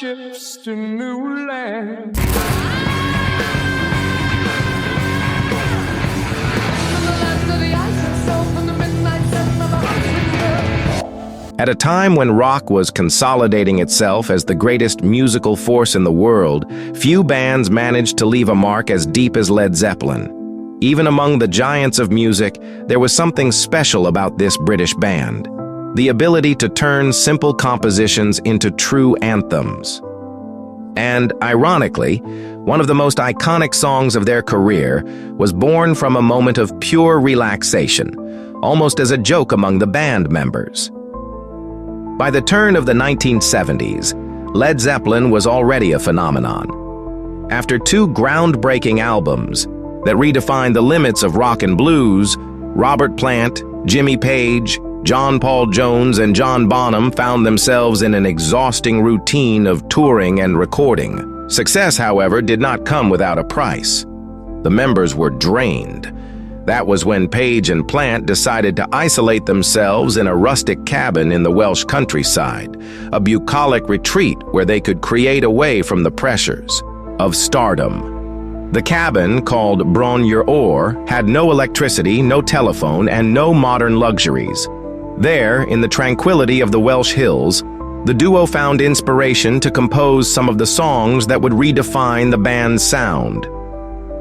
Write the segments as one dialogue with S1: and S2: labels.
S1: ships to new lands.
S2: At a time when rock was consolidating itself as the greatest musical force in the world, few bands managed to leave a mark as deep as Led Zeppelin. Even among the giants of music, there was something special about this British band: the ability to turn simple compositions into true anthems. And, ironically, one of the most iconic songs of their career was born from a moment of pure relaxation, almost as a joke among the band members. By the turn of the 1970s, Led Zeppelin was already a phenomenon. After two groundbreaking albums that redefined the limits of rock and blues, Robert Plant, Jimmy Page, John Paul Jones, and John Bonham found themselves in an exhausting routine of touring and recording. Success, however, did not come without a price. The members were drained. That was when Page and Plant decided to isolate themselves in a rustic cabin in the Welsh countryside, a bucolic retreat where they could create away from the pressures of stardom. The cabin, called Bron Yr Or, had no electricity, no telephone, and no modern luxuries. There, in the tranquility of the Welsh hills, the duo found inspiration to compose some of the songs that would redefine the band's sound.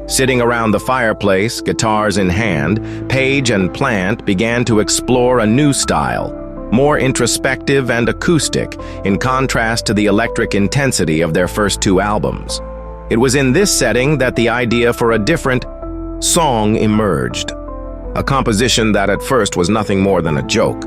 S2: Sitting around the fireplace, guitars in hand, Page and Plant began to explore a new style, more introspective and acoustic, in contrast to the electric intensity of their first two albums. It was in this setting that the idea for a different song emerged, a composition that at first was nothing more than a joke.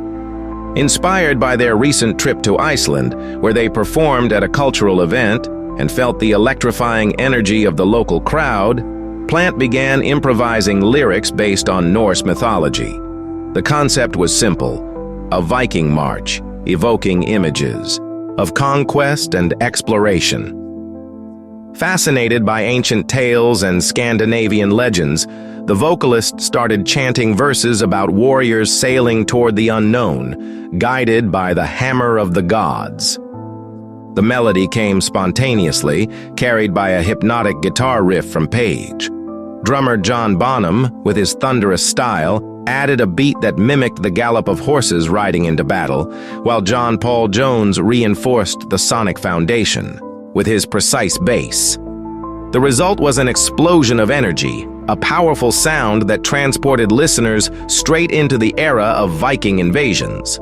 S2: Inspired by their recent trip to Iceland, where they performed at a cultural event and felt the electrifying energy of the local crowd, Plant began improvising lyrics based on Norse mythology. The concept was simple: a Viking march, evoking images of conquest and exploration. Fascinated by ancient tales and Scandinavian legends, the vocalist started chanting verses about warriors sailing toward the unknown, guided by the hammer of the gods. The melody came spontaneously, carried by a hypnotic guitar riff from Page. Drummer John Bonham, with his thunderous style, added a beat that mimicked the gallop of horses riding into battle, while John Paul Jones reinforced the sonic foundation with his precise bass. The result was an explosion of energy, a powerful sound that transported listeners straight into the era of Viking invasions.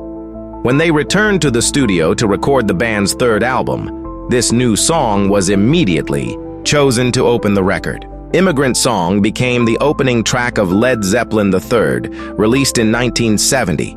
S2: When they returned to the studio to record the band's third album, this new song was immediately chosen to open the record. Immigrant Song became the opening track of Led Zeppelin III, released in 1970.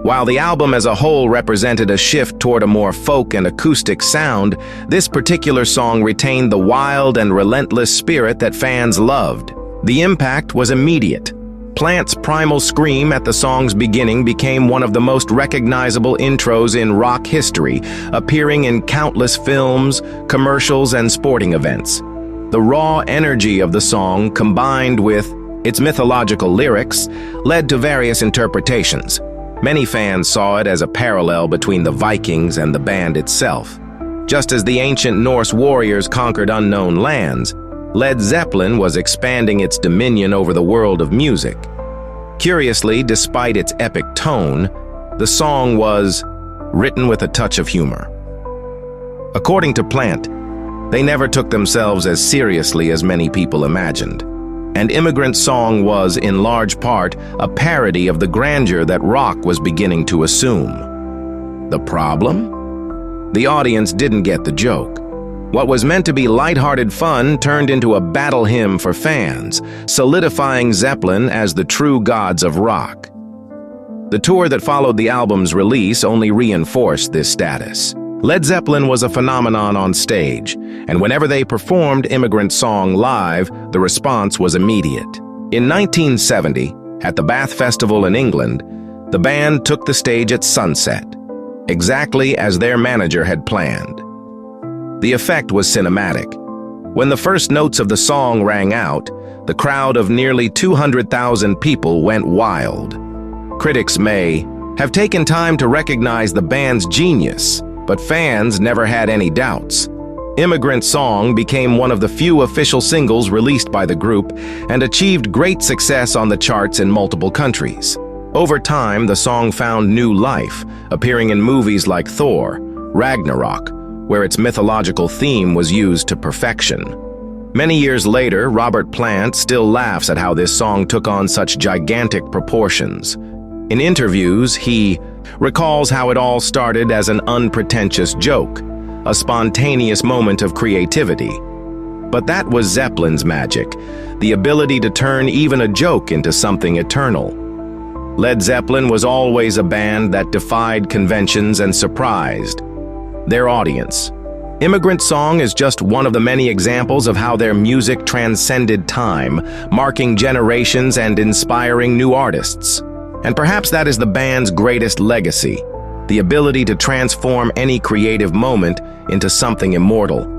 S2: While the album as a whole represented a shift toward a more folk and acoustic sound, this particular song retained the wild and relentless spirit that fans loved. The impact was immediate. Plant's primal scream at the song's beginning became one of the most recognizable intros in rock history, appearing in countless films, commercials, and sporting events. The raw energy of the song, combined with its mythological lyrics, led to various interpretations. Many fans saw it as a parallel between the Vikings and the band itself. Just as the ancient Norse warriors conquered unknown lands, Led Zeppelin was expanding its dominion over the world of music. Curiously, despite its epic tone, the song was written with a touch of humor. According to Plant, they never took themselves as seriously as many people imagined, and Immigrant Song was, in large part, a parody of the grandeur that rock was beginning to assume. The problem? The audience didn't get the joke. What was meant to be lighthearted fun turned into a battle hymn for fans, solidifying Zeppelin as the true gods of rock. The tour that followed the album's release only reinforced this status. Led Zeppelin was a phenomenon on stage, and whenever they performed Immigrant Song live, the response was immediate. In 1970, at the Bath Festival in England, the band took the stage at sunset, exactly as their manager had planned. The effect was cinematic. When the first notes of the song rang out, the crowd of nearly 200,000 people went wild. Critics may have taken time to recognize the band's genius, but fans never had any doubts. Immigrant Song became one of the few official singles released by the group and achieved great success on the charts in multiple countries. Over time, the song found new life, appearing in movies like Thor, Ragnarok, where its mythological theme was used to perfection. Many years later, Robert Plant still laughs at how this song took on such gigantic proportions. In interviews, he recalls how it all started as an unpretentious joke, a spontaneous moment of creativity. But that was Zeppelin's magic, the ability to turn even a joke into something eternal. Led Zeppelin was always a band that defied conventions and surprised their audience. Immigrant Song is just one of the many examples of how their music transcended time, marking generations and inspiring new artists. And perhaps that is the band's greatest legacy, the ability to transform any creative moment into something immortal.